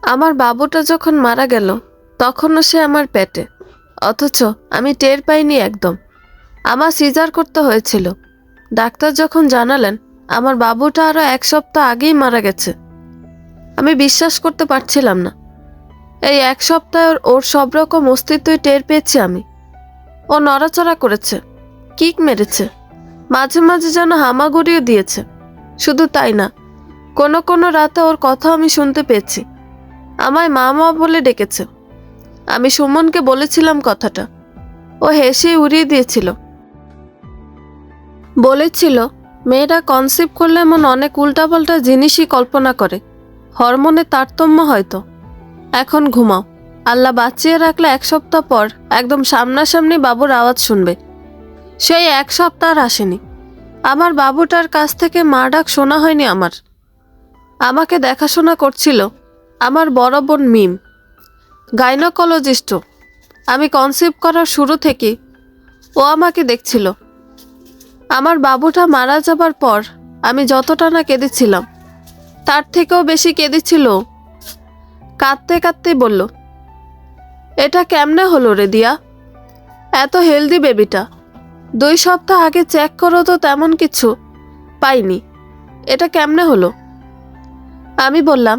আমার বাবুটা যখন মারা গেল তখনও সে আমার পেটে, অথচ আমি টের পাইনি একদম। আমার সিজার করতে হয়েছিল। ডাক্তার যখন জানালেন আমার বাবুটা আরো 1 সপ্তাহ আগেই মারা গেছে, আমি বিশ্বাস করতে পারছিলাম না। এই 1 সপ্তাহ ওর সব রকম অস্তিত্বই টের পেয়েছি আমি। ও নড়াচড়া করেছে, কিক মেরেছে, মাঝে মাঝে যেন হামাগুড়িও দিয়েছে। শুধু তাই না, কোনো কোনো রাতে ওর কথা আমি শুনতে পেয়েছি। আমায় মা মা বলে ডেকেছে। আমি সুমনকে বলেছিলাম কথাটা, ও হেসে উড়িয়ে দিয়েছিল। বলেছিল মেয়েরা কনসিভ করলে এমন অনেক উল্টাপাল্টা জিনিসই কল্পনা করে, হরমোনের তারতম্য হয়তো। এখন ঘুমাও, আল্লাহ বাঁচিয়ে রাখলে 1 সপ্তাহ পর একদম সামনাসামনি বাবুর আওয়াজ শুনবে। সেই 1 সপ্তাহ আর আসেনি। আমার বাবুটার কাছ থেকে মা ডাক শোনা হয়নি আমার। আমাকে দেখাশোনা করছিল আমার বড় বোন মিম, গাইনোকোলজিস্ট। আমি কনসিভ করার শুরু থেকে ও আমাকে দেখছিল। আমার বাবুটা মারা যাবার পর আমি যতটা না কেঁদেছিলাম তার থেকেও বেশি কেঁদেছিল। কাঁদতে কাঁদতেই বলল, এটা কেমনে হলো রে দিয়া? এত হেলদি বেবিটা, 2 সপ্তাহ আগে চেক করো তো তেমন কিছু পাইনি, এটা কেমনে হলো? আমি বললাম,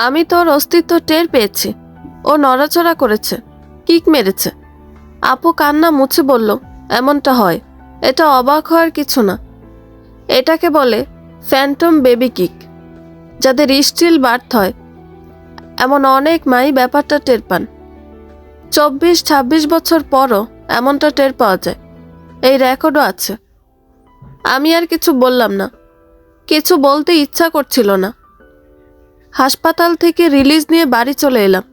আমি তোর অস্তিত্ব টের পেয়েছি। ও নড়াচড়া করেছে, কিক মেরেছে। আপু কান্না মুছে বলল, এমনটা হয়, এটা অবাক হওয়ার কিছু না। এটাকে বলে ফ্যান্টম বেবি কিক। যাদের স্টিল বার্থ হয় এমন অনেক মাই ব্যাপারটা টের পান। 24-26 বছর পরও এমনটা টের পাওয়া যায়, এই রেকর্ডও আছে। আমি আর কিছু বললাম না, কিছু বলতে ইচ্ছা করছিল না। হাসপাতাল থেকে রিলিজ নিয়ে বাড়ি চলে এলাম।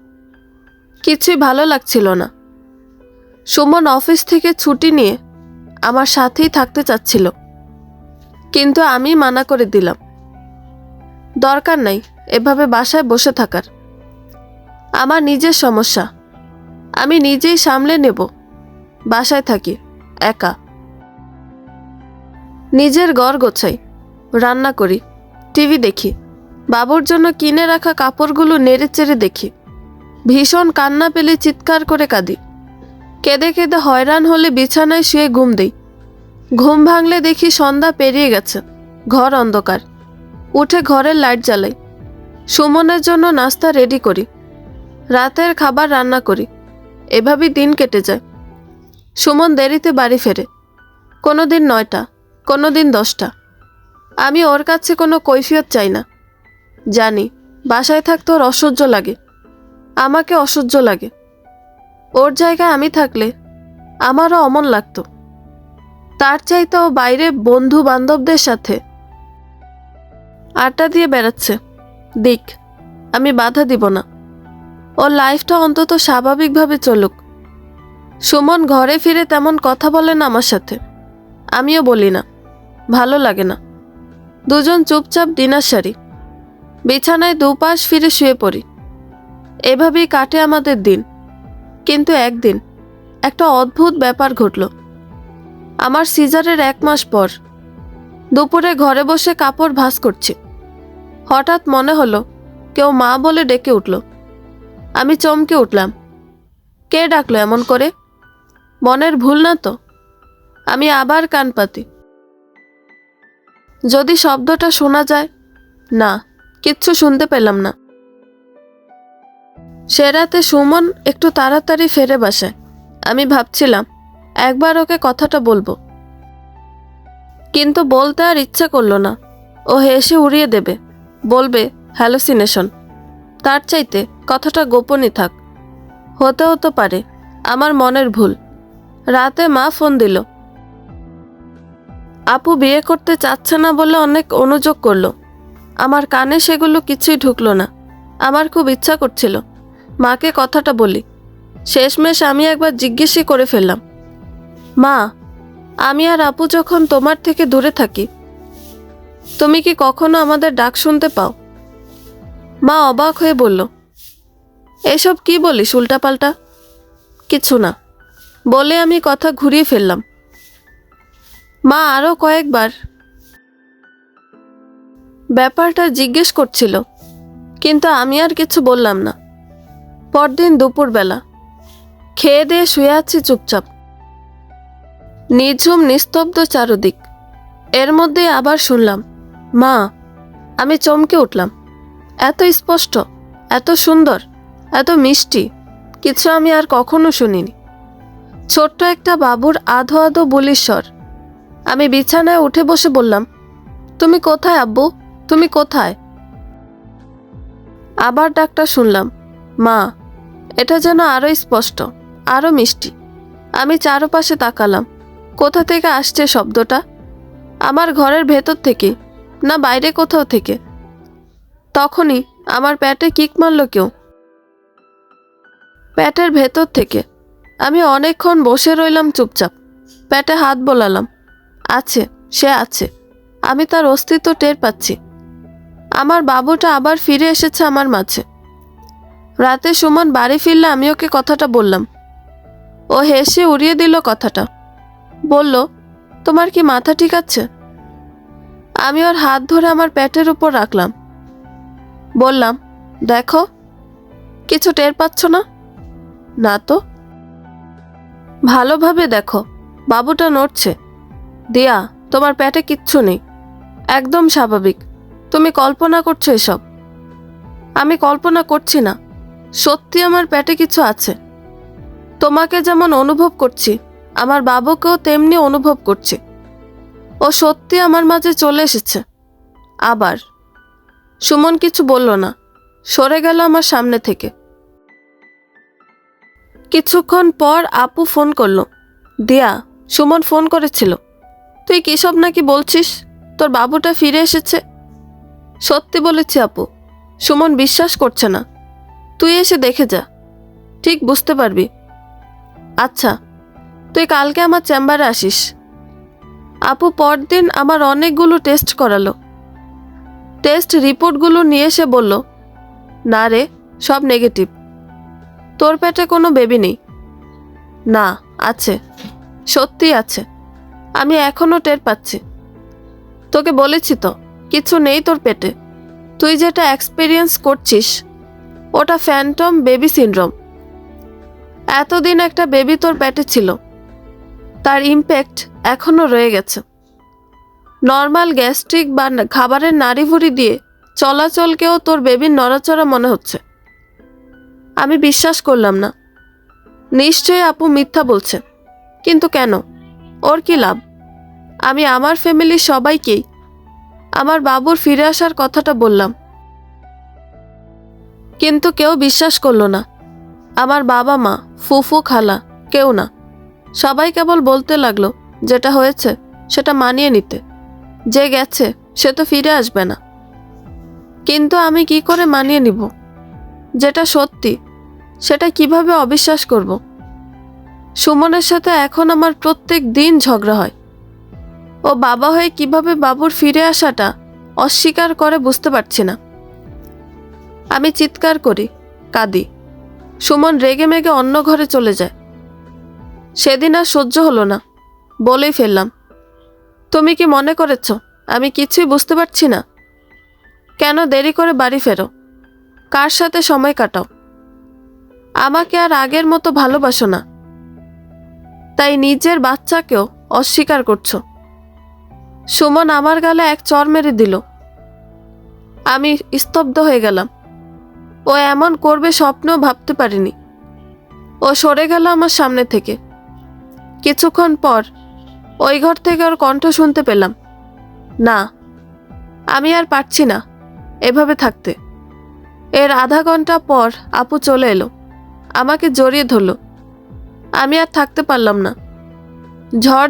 কিছুই ভালো লাগছিল না। সুমন অফিস থেকে ছুটি নিয়ে আমার সাথেই থাকতে চাচ্ছিল, কিন্তু আমি মানা করে দিলাম। দরকার নাই এভাবে বাসায় বসে থাকার। আমার নিজের সমস্যা, আমি নিজেই সামলে নেব। বাসায় থাকি একা, নিজের ঘর গোছাই, রান্না করি, টিভি দেখি, বাবুর জন্য কিনে রাখা কাপড়গুলো নেড়ে চেড়ে দেখি। ভীষণ কান্না পেলে চিৎকার করে কাঁদি। কেঁদে কেঁদে হয়রান হলে বিছানায় শুয়ে ঘুম দেই। ঘুম ভাঙলে দেখি সন্ধ্যা পেরিয়ে গেছে, ঘর অন্ধকার। উঠে ঘরের লাইট জ্বালাই, সুমনের জন্য নাস্তা রেডি করি, রাতের খাবার রান্না করি। এভাবেই দিন কেটে যায়। সুমন দেরিতে বাড়ি ফেরে, কোনো দিন 9টা, কোনো দিন 10টা। আমি ওর কাছে কোনো কৈফিয়ত চাই না। জানি বাসায় থাকতে ওর অসহ্য লাগে, আমাকে অসহ্য লাগে। ওর জায়গায় আমি থাকলে আমারও অমন লাগতো। তার চাইতে ও বাইরে বন্ধু বান্ধবদের সাথে আড্ডা দিয়ে বেড়াচ্ছে, দিক, আমি বাধা দিব না। ওর লাইফটা অন্তত স্বাভাবিকভাবে চলুক। সুমন ঘরে ফিরে তেমন কথা বলে না আমার সাথে, আমিও বলি না, ভালো লাগে না। দুজন চুপচাপ ডিনার সারি, বিছানায় দুপাশ ফিরে শুয়ে পড়ি। এভাবেই কাটে আমাদের দিন। কিন্তু একদিন একটা অদ্ভুত ব্যাপার ঘটল। আমার সিজারের 1 মাস পর দুপুরে ঘরে বসে কাপড় ভাঁজ করছি। হঠাৎ মনে হলো কেউ মা বলে ডেকে উঠল। আমি চমকে উঠলাম। কে ডাকলো এমন করে? মনের ভুল না তো? আমি আবার কান পাতি, যদি শব্দটা শোনা যায়। না, কিচ্ছু শুনতে পেলাম না। সে রাতে সুমন একটু তাড়াতাড়ি ফেরে বাসায়। আমি ভাবছিলাম একবার ওকে কথাটা বলবো, কিন্তু বলতে আর ইচ্ছা করলো না। ও হেসে উড়িয়ে দেবে, বলবে হ্যালুসিনেশন। তার চাইতে কথাটা গোপনই থাক। হতে হতে পারে আমার মনের ভুল। রাতে মা ফোন দিল। আপু বিয়ে করতে চাচ্ছে না বলে অনেক অনুযোগ করলো। আমার কানে সেগুলো কিছুই ঢুকলো না। আমার খুব ইচ্ছা করছিল মাকে কথাটা বলি। শেষমেশ আমি একবার জিজ্ঞেসই করে ফেললাম, মা, আমি আর আপু যখন তোমার থেকে দূরে থাকি, তুমি কি কখনো আমাদের ডাক শুনতে পাও? মা অবাক হয়ে বলল, এসব কি বলিস উল্টাপাল্টা? কিছু না বলে আমি কথা ঘুরিয়ে ফেললাম। মা আরও কয়েকবার ব্যাপারটা জিজ্ঞেস করছিল, কিন্তু আমি আর কিছু বললাম না। পরদিন দুপুরবেলা খেয়ে দিয়ে শুয়ে আছি চুপচাপ। নিঝুম নিস্তব্ধ চারদিক। এর মধ্যে আবার শুনলাম মা। আমি চমকে উঠলাম। এত স্পষ্ট, এত সুন্দর, এত মিষ্টি কিছু আমি আর কখনো শুনিনি। ছোট্ট একটা বাবুর আধো আধো বলির স্বর। আমি বিছানায় উঠে বসে বললাম, তুমি কোথায় আব্বু, তুমি কোথায়? আবার ডাকটা শুনলাম, মা। এটা যেন আরো স্পষ্ট, আরো মিষ্টি। আমি চারপাশে তাকালাম, কোথা থেকে আসছে শব্দটা? আমার ঘরের ভেতর থেকে না বাইরে কোথাও থেকে? তখনই আমার পেটে কিক মারল কেউ। পেটের ভেতর থেকে। আমি অনেকক্ষণ বসে রইলাম চুপচাপ। পেটে হাত বোলালাম। আছে, সে আছে। আমি তার অস্তিত্ব টের পাচ্ছি। আমার বাবুটা আবার ফিরে এসেছে আমার মাঝে। রাতে সুমন বাড়ি ফিরলে আমি ওকে কথাটা বললাম। ও হেসে উড়িয়ে দিল কথাটা। বলল, তোমার কি মাথা ঠিক আছে? আমি ওর হাত ধরে আমার পেটের উপর রাখলাম। বললাম, দেখো, কিছু টের পাচ্ছ না? না তো। ভালোভাবে দেখো, বাবুটা নড়ছে। দিয়া, তোমার পেটে কিচ্ছু নেই, একদম স্বাভাবিক। তুমি কল্পনা করছো এসব। আমি কল্পনা করছি না, সত্যি আমার পেটে কিছু আছে। তোমাকে যেমন অনুভব করছি, আমার বাবুকেও তেমনি অনুভব করছি। ও সত্যি আমার মাঝে চলে এসেছে আবার। সুমন কিছু বলল না, সরে গেল আমার সামনে থেকে। কিছুক্ষণ পর আপু ফোন করলো। দিয়া, সুমন ফোন করেছিল। তুই কিসব নাকি বলছিস, তোর বাবুটা ফিরে এসেছে? সত্যি বলেছি আপু, সুমন বিশ্বাস করছে না। তুই এসে দেখে যা, ঠিক বুঝতে পারবি। আচ্ছা, তুই কালকে আমার চেম্বারে আসিস। আপু পরদিন আমার অনেকগুলো টেস্ট করালো। টেস্ট রিপোর্টগুলো নিয়ে এসে বলল, না রে, সব নেগেটিভ। তোর পেটে কোনো বেবি নেই। না, আছে, সত্যি আছে। আমি এখনো টের পাচ্ছি। তোকে বলেছি তো, কিছু নেই তোর পেটে। তুই যেটা এক্সপেরিয়েন্স করছিস ওটা ফ্যান্টম বেবি সিনড্রোম। এতদিন একটা বেবি তোর পেটে ছিল, তার ইমপ্যাক্ট এখনো রয়ে গেছে। নর্মাল গ্যাস্ট্রিক বা খাবারের নাড়িভুড়ি দিয়ে চলাচলকেও তোর বেবির নড়াচড়া মনে হচ্ছে। আমি বিশ্বাস করলাম না। নিশ্চয়ই আপু মিথ্যা বলছে, কিন্তু কেন? ওর কি লাভ? আমি আমার ফ্যামিলির সবাইকেই আমার বাবুর ফিরে আসার কথাটা বললাম, কিন্তু কেউ বিশ্বাস করলো না। আমার বাবা মা, ফুফু, খালা, কেউ না। সবাই কেবল বলতে লাগলো, যেটা হয়েছে সেটা মানিয়ে নিতে। যে গেছে সে তো ফিরে আসবে না। কিন্তু আমি কি করে মানিয়ে নিব? যেটা সত্যি সেটা কিভাবে অবিশ্বাস করব? সুমনের সাথে এখন আমার প্রত্যেক দিন ঝগড়া হয়। ও বাবা হয়ে কিভাবে বাবুর ফিরে আসাটা অস্বীকার করে বুঝতে পারছি না। আমি চিৎকার করি, কাঁদি। সুমন রেগে মেগে অন্য ঘরে চলে যায়। সেদিন আর সহ্য হলো না, বলেই ফেললাম, তুমি কি মনে করেছ আমি কিছুই বুঝতে পারছি না? কেন দেরি করে বাড়ি ফেরো? কার সাথে সময় কাটাও? আমাকে আর আগের মতো ভালোবাসো না, তাই নিজের বাচ্চাকেও অস্বীকার করছো। সুমন আমার গালে এক চড় মেরে দিল। আমি স্তব্ধ হয়ে গেলাম। ও এমন করবে স্বপ্নেও ভাবতে পারিনি। ও সরে গেল আমার সামনে থেকে। কিছুক্ষণ পর ওই ঘর থেকে ওর কণ্ঠ শুনতে পেলাম, না, আমি আর পারছি না এভাবে থাকতে। এর আধা ঘন্টা পর আপু চলে এলো, আমাকে জড়িয়ে ধরল। আমি আর থাকতে পারলাম না,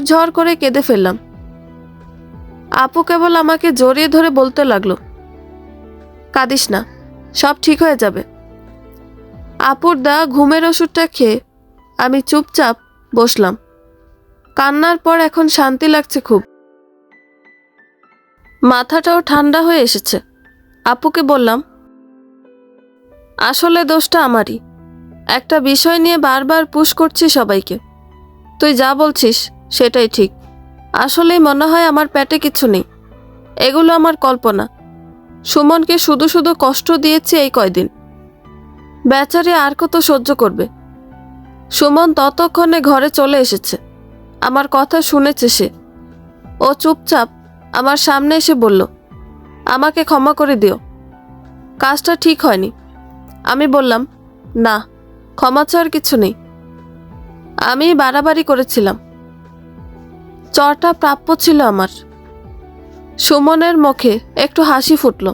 ঝড় করে কেঁদে ফেললাম। আপু কেবল আমাকে জড়িয়ে ধরে বলতে লাগলো, কাঁদিস না, সব ঠিক হয়ে যাবে। আপুর দেওয়া ঘুমের ওষুধটা খেয়ে আমি চুপচাপ বসলাম। কান্নার পর এখন শান্তি লাগছে খুব। মাথাটাও ঠান্ডা হয়ে এসেছে। আপুকে বললাম, আসলে দোষটা আমারই। একটা বিষয় নিয়ে বারবার পুশ করছি সবাইকে। তুই যা বলছিস সেটাই ঠিক। আসলেই মনে হয় আমার পেটে কিছু নেই। এগুলো আমার কল্পনা। সুমনকে শুধু শুধু কষ্ট দিয়েছি এই কয়দিন। বেচারি আর কত সহ্য করবে। সুমন ততক্ষণে ঘরে চলে এসেছে। আমার কথা শুনেছে সে। ও চুপচাপ আমার সামনে এসে বলল, আমাকে ক্ষমা করে দিও, কাজটা ঠিক হয়নি। আমি বললাম, না, ক্ষমা চাওয়ার কিছু নেই, আমি বাড়াবাড়ি করেছিলাম, চরটা প্রাপ্য ছিল আমার। সুমনের মুখে একটু হাসি ফুটল।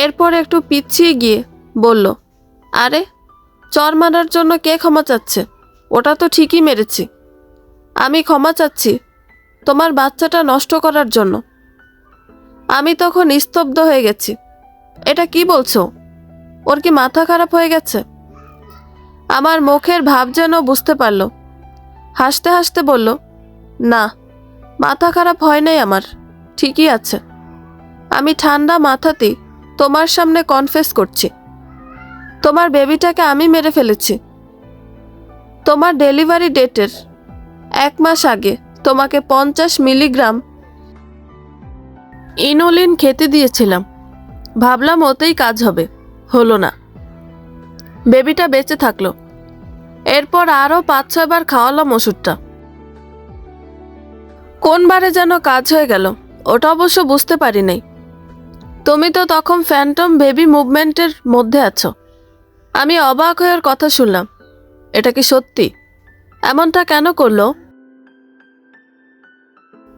এরপর একটু পিছিয়ে গিয়ে বলল, আরে, চর মারার জন্য কে ক্ষমা চাচ্ছে? ওটা তো ঠিকই মেরেছি। আমি ক্ষমা চাচ্ছি তোমার বাচ্চাটা নষ্ট করার জন্য। আমি তখন স্তব্ধ হয়ে গেছি। এটা কি বলছো? ওর কি মাথা খারাপ হয়ে গেছে? আমার মুখের ভাব যেন বুঝতে পারল। হাসতে হাসতে বলল, না, মাথা খারাপ হয় নাই আমার, ঠিকই আছে। আমি ঠান্ডা মাথাতেই তোমার সামনে কনফেস করছি, তোমার বেবিটাকে আমি মেরে ফেলেছি। তোমার ডেলিভারি ডেটের 1 মাস আগে তোমাকে 50 মিলিগ্রাম ইনোলিন খেতে দিয়েছিলাম। ভাবলাম ওতেই কাজ হবে, হলো না। বেবিটা বেঁচে থাকলো। এরপর আরও 5-6 বার খাওয়ালাম ওষুধটা। কোন বারে যেন কাজ হয়ে গেল, ওটা অবশ্য বুঝতে পারি নাই। তুমি তো তখন ফ্যান্টম বেবি মুভমেন্টের মধ্যে আছো। আমি অবাক হয়ে ওর কথা শুনলাম। এটা কি সত্যি? এমনটা কেন করলো?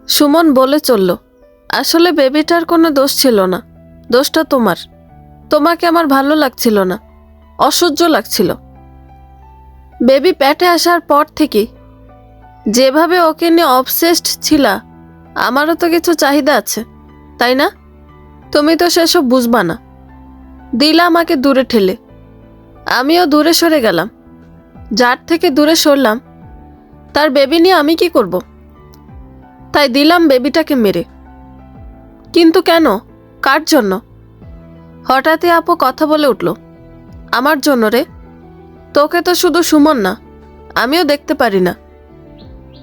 সুমন বলে চলল, আসলে বেবিটার কোনো দোষ ছিল না, দোষটা তোমার। তোমাকে আমার ভালো লাগছিল না, অসহ্য লাগছিল। বেবি পেটে আসার পর থেকে যেভাবে ওকে নিয়ে অবসেসড ছিলা, আমারও তো কিছু চাহিদা আছে, তাই না? তুমি তো সেসব বুঝবা না। দিলা আমাকে দূরে ঠেলে, আমিও দূরে সরে গেলাম। যার থেকে দূরে সরলাম তার বেবি নিয়ে আমি কি করব? তাই দিলাম বেবিটাকে মেরে। কিন্তু কেন? কার জন্য? হঠাৎই আপু কথা বলে উঠল, আমার জন্য রে। তোকে তো শুধু সুমন না, আমিও দেখতে পারি না।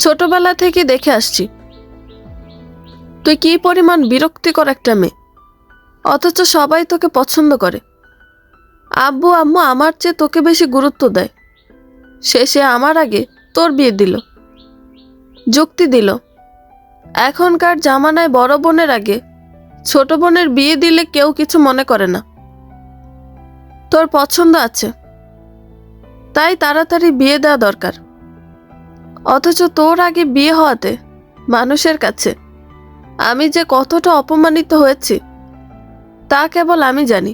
ছোটবেলা থেকে দেখে আসছি তুই কি পরিমাণ বিরক্তিকর একটা মেয়ে, অথচ সবাই তোকে পছন্দ করে। আব্বু আম্মু আমার চেয়ে তোকে বেশি গুরুত্ব দেয়। শেষে আমার আগে তোর বিয়ে দিল, যুক্তি দিল। এখনকার জামানায় বড় বোনের আগে ছোট বোনের বিয়ে দিলে কেউ কিছু মনে করে না। তোর পছন্দ আছে তাই তাড়াতাড়ি বিয়ে দেওয়া দরকার। অথচ তোর আগে বিয়ে হওয়াতে মানুষের কাছে আমি যে কতটা অপমানিত হয়েছি তা কেবল আমি জানি।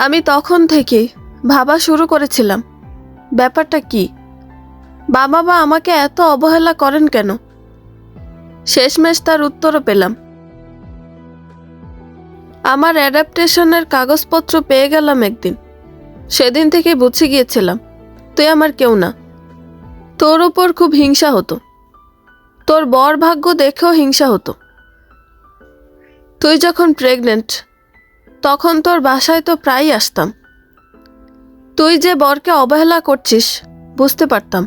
আমি তখন থেকে ভাবা শুরু করেছিলাম, ব্যাপারটা কি? বাবা মা আমাকে এত অবহেলা করেন কেন? শেষমেশ তার উত্তরও পেলাম। আমার অ্যাডাপ্টেশনের কাগজপত্র পেয়ে গেলাম একদিন। সেদিন থেকে বুঝে গিয়েছিলাম তুই আমার কেউ না। তোর উপর খুব হিংসা হতো, তোর বর ভাগ্য দেখেও হিংসা হতো। তুই যখন প্রেগনেন্ট তখন তোর বাসায় তো প্রায়ই আসতাম। তুই যে বরকে অবহেলা করছিস বুঝতে পারতাম।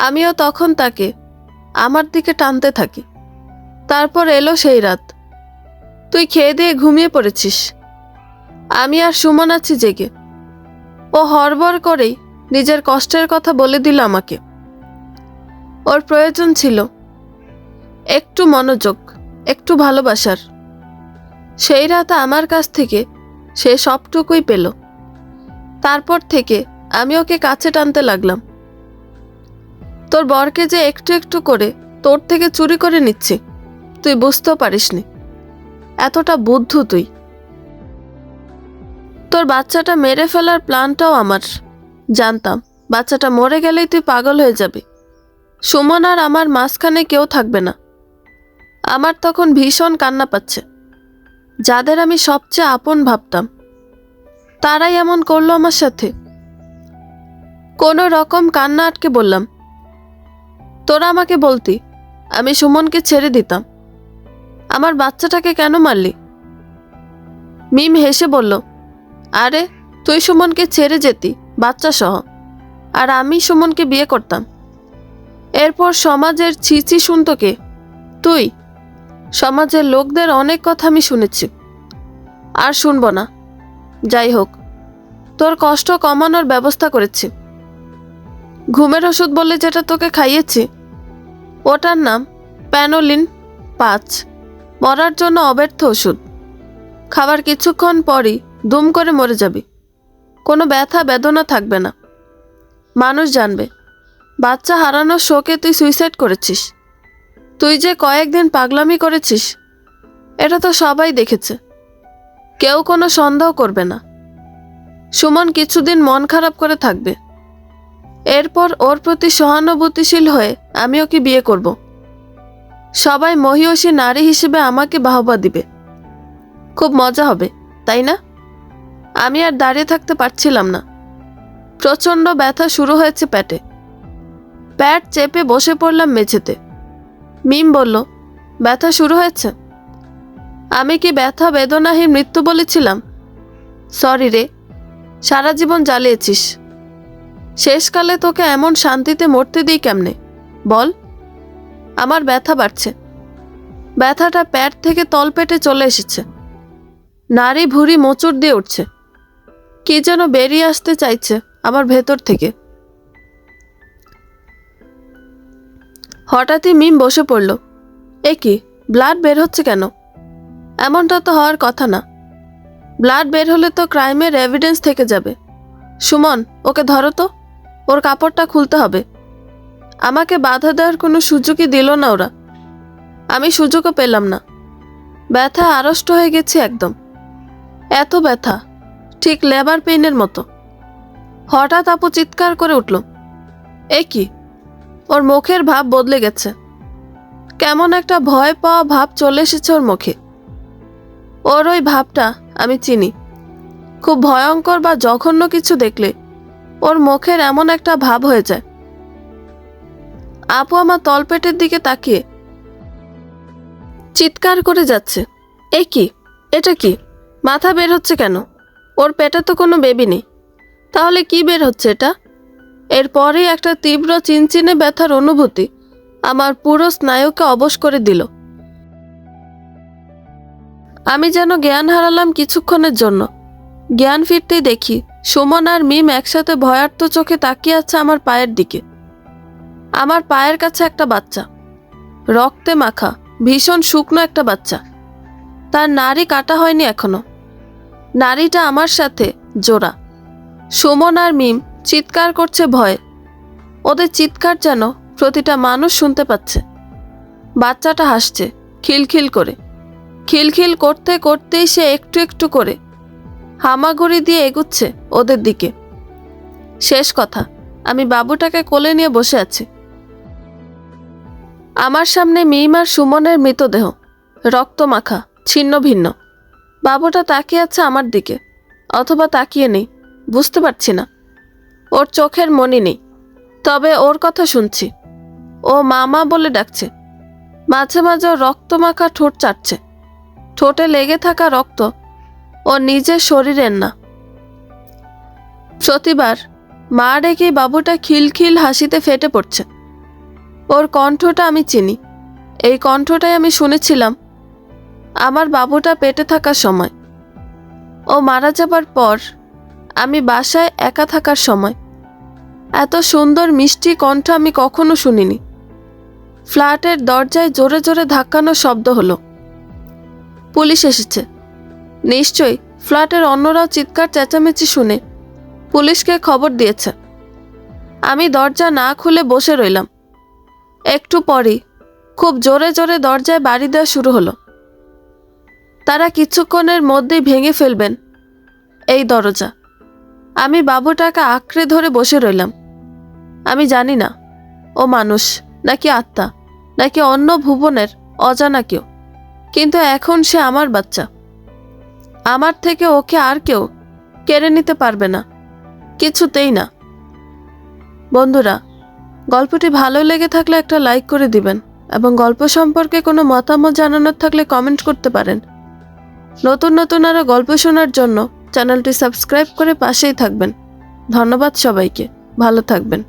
আমিও তখন তাকে আমার দিকে টানতে থাকি। তারপর এলো সেই রাত, তুই খেয়ে দিয়ে ঘুমিয়ে পড়েছিস, আমি আর সুমন আছি জেগে। ও হড়বড় করেই নিজের কষ্টের কথা বলে দিল আমাকে। ওর প্রয়োজন ছিল একটু মনোযোগ, একটু ভালোবাসার। সেই রাতে আমার কাছ থেকে সে সবটুকুই পেল। তারপর থেকে আমি ওকে কাছে টানতে লাগলাম। তোর বরকে যে একটু একটু করে তোর থেকে চুরি করে নিচ্ছি তুই বুঝতেও পারিসনি। এতটা বুদ্ধু তুই। তোর বাচ্চাটা মেরে ফেলার প্ল্যানটাও আমার। জানতাম বাচ্চাটা মরে গেলেই তুই পাগল হয়ে যাবি। সুমন আর আমার মাঝখানে কেউ থাকবে না। আমার তখন ভীষণ কান্না পাচ্ছে। যাদের আমি সবচেয়ে আপন ভাবতাম তারাই এমন করলো আমার সাথে। কোনো রকম কান্না আটকে বললাম, তোরা আমাকে বলতি আমি সুমনকে ছেড়ে দিতাম, আমার বাচ্চাটাকে কেন মারলি? মিম হেসে বলল, আরে তুই সুমনকে ছেড়ে যেতি বাচ্চা সহ, আর আমি সুমনকে বিয়ে করতাম। এরপর সমাজের ছিছি শুনতো কে? তুই। সমাজের লোকদের অনেক কথা আমি শুনেছি, আর শুনবো না। যাই হোক, তোর কষ্ট কমানোর ব্যবস্থা করেছি। ঘুমের ওষুধ বলে যেটা তোকে খাইয়েছি, ওটার নাম প্যানোলিন 5। মরার জন্য অব্যর্থ ওষুধ। খাবার কিছুক্ষণ পরই দুম করে মরে যাবি। কোনো ব্যথা বেদনা থাকবে না। মানুষ জানবে বাচ্চা হারানোর শোকে তুই সুইসাইড করেছিস। তুই যে কয়েকদিন পাগলামি করেছিস, এটা তো সবাই দেখেছে। কেউ কোনো সন্দেহ করবে না। সুমন কিছুদিন মন খারাপ করে থাকবে। এরপর ওর প্রতি সহানুভূতিশীল হয়ে আমি ওকে বিয়ে করব। সবাই মহিয়সী নারী হিসেবে আমাকে বাহবা দিবে। খুব মজা হবে, তাই না? আমি আর দাঁড়িয়ে থাকতে পারছিলাম না। প্রচণ্ড ব্যথা শুরু হয়েছে পেটে। পেট চেপে বসে পড়লাম মেঝেতে। মিম বলল, ব্যথা শুরু হয়েছে? আমি কি ব্যথা বেদনাহীন মৃত্যু বলেছিলাম? সরি রে, সারা জীবন জ্বালিয়েছিস। শেষকালে তোকে এমন শান্তিতে মরতে দিই কেমনে বল? আমার ব্যথা বাড়ছে। ব্যথাটা পেট থেকে তলপেটে চলে এসেছে। নাড়ি ভুঁড়ি মোচড় দিয়ে উঠছে। কি যেন বেরিয়ে আসতে চাইছে আমার ভেতর থেকে। হঠাৎই মিম বসে পড়ল। এ কি, ব্লাড বের হচ্ছে কেন? এমনটা তো হওয়ার কথা না। ব্লাড বের হলে তো ক্রাইমের এভিডেন্স থেকে যাবে। সুমন, ওকে ধরো তো, ওর কাপড়টা খুলতে হবে। আমাকে বাধা দেওয়ার কোনো সুযোগই দিল না ওরা। আমি সুযোগও পেলাম না। ব্যথা আড়ষ্ট হয়ে গেছি একদম। এত ব্যথা, ঠিক লেবার পেইনের মতো। হঠাৎ আপু চিৎকার করে উঠল। এ কি? ওর মুখের ভাব বদলে গেছে। কেমন একটা ভয় পাওয়া ভাব চলে এসেছে ওর মুখে। ওর ওই ভাবটা আমি চিনি। খুব ভয়ঙ্কর বা জঘন্য কিছু দেখলে ওর মুখের এমন একটা ভাব হয়ে যায়। আপু আমার তলপেটের দিকে তাকিয়ে চিৎকার করে যাচ্ছে, এ কি, এটা কি? মাথা বের হচ্ছে কেন? ওর পেটে তো কোনো বেবি নেই। তাহলে কি বের হচ্ছে এটা? এরপরেই একটা তীব্র চিনচিনে ব্যথার অনুভূতি আমার পুরো স্নায়ুকে অবশ করে দিল। আমি যেন জ্ঞান হারালাম কিছুক্ষণের জন্য। জ্ঞান ফিরতেই দেখি সুমন আর মিম একসাথে ভয়ার্ত চোখে তাকিয়ে আছে আমার পায়ের দিকে। আমার পায়ের কাছে একটা বাচ্চা, রক্তে মাখা, ভীষণ শুকনো একটা বাচ্চা। তার নাড়ি কাটা হয়নি এখনো। নাড়িটা আমার সাথে জোড়া। সুমন আর মিম চিৎকার করছে ভয়ে। ওদের চিৎকার যেন প্রতিটা মানুষ শুনতে পাচ্ছে। বাচ্চাটা হাসছে খিলখিল করে। খিলখিল করতে করতেই সে একটু একটু করে হামাগুড়ি দিয়ে এগুচ্ছে ওদের দিকে। শেষ কথা, আমি বাবুটাকে কোলে নিয়ে বসে আছি। আমার সামনে মিম আর সুমনের মৃতদেহ, রক্ত মাখা, ছিন্ন ভিন্ন। বাবুটা তাকিয়ে আছে আমার দিকে, অথবা তাকিয়ে নেই, বুঝতে পারছি না। ওর চোখের মনি নেই, তবে ওর কথা শুনছি। ও মামা বলে ডাকছে। মাঝে মাঝে ওর রক্ত মাখা ঠোঁট চাটছে। ঠোঁটে লেগে থাকা রক্ত ওর নিজের শরীরের না। প্রতিবার মা ডেকেই বাবুটা খিলখিল হাসিতে ফেটে পড়ছে। ওর কণ্ঠটা আমি চিনি। এই কণ্ঠটাই আমি শুনেছিলাম আমার বাবুটা পেটে থাকার সময়। ও মারা যাবার পর আমি বাসায় একা থাকার সময়। এত সুন্দর মিষ্টি কণ্ঠ আমি কখনো শুনিনি। ফ্ল্যাটের দরজায় জোরে জোরে ধাক্কানোর শব্দ হলো। পুলিশ এসেছে। নিশ্চয়ই ফ্ল্যাটের অন্যরাও চিৎকার চেঁচামেচি শুনে পুলিশকে খবর দিয়েছে। আমি দরজা না খুলে বসে রইলাম। একটু পরই খুব জোরে জোরে দরজায় বাড়ি দেওয়া শুরু হলো। তারা কিছুক্ষণের মধ্যেই ভেঙে ফেলবেন এই দরজা। আমি বাবুটাকে আঁকড়ে ধরে বসে রইলাম। আমি জানি না ও মানুষ নাকি আত্মা নাকি অন্য ভুবনের অজানা কেউ, কিন্তু এখন সে আমার বাচ্চা। আমার থেকে ওকে আর কেউ কেড়ে নিতে পারবে না, কিছুতেই না। বন্ধুরা, গল্পটি ভালো লেগে থাকলে একটা লাইক করে দিবেন এবং গল্প সম্পর্কে কোনো মতামত জানানোর থাকলে কমেন্ট করতে পারেন। নতুন নতুন আরও গল্প শোনার জন্য চ্যানেলটি সাবস্ক্রাইব করে পাশেই থাকবেন। ধন্যবাদ সবাইকে। ভালো থাকবেন।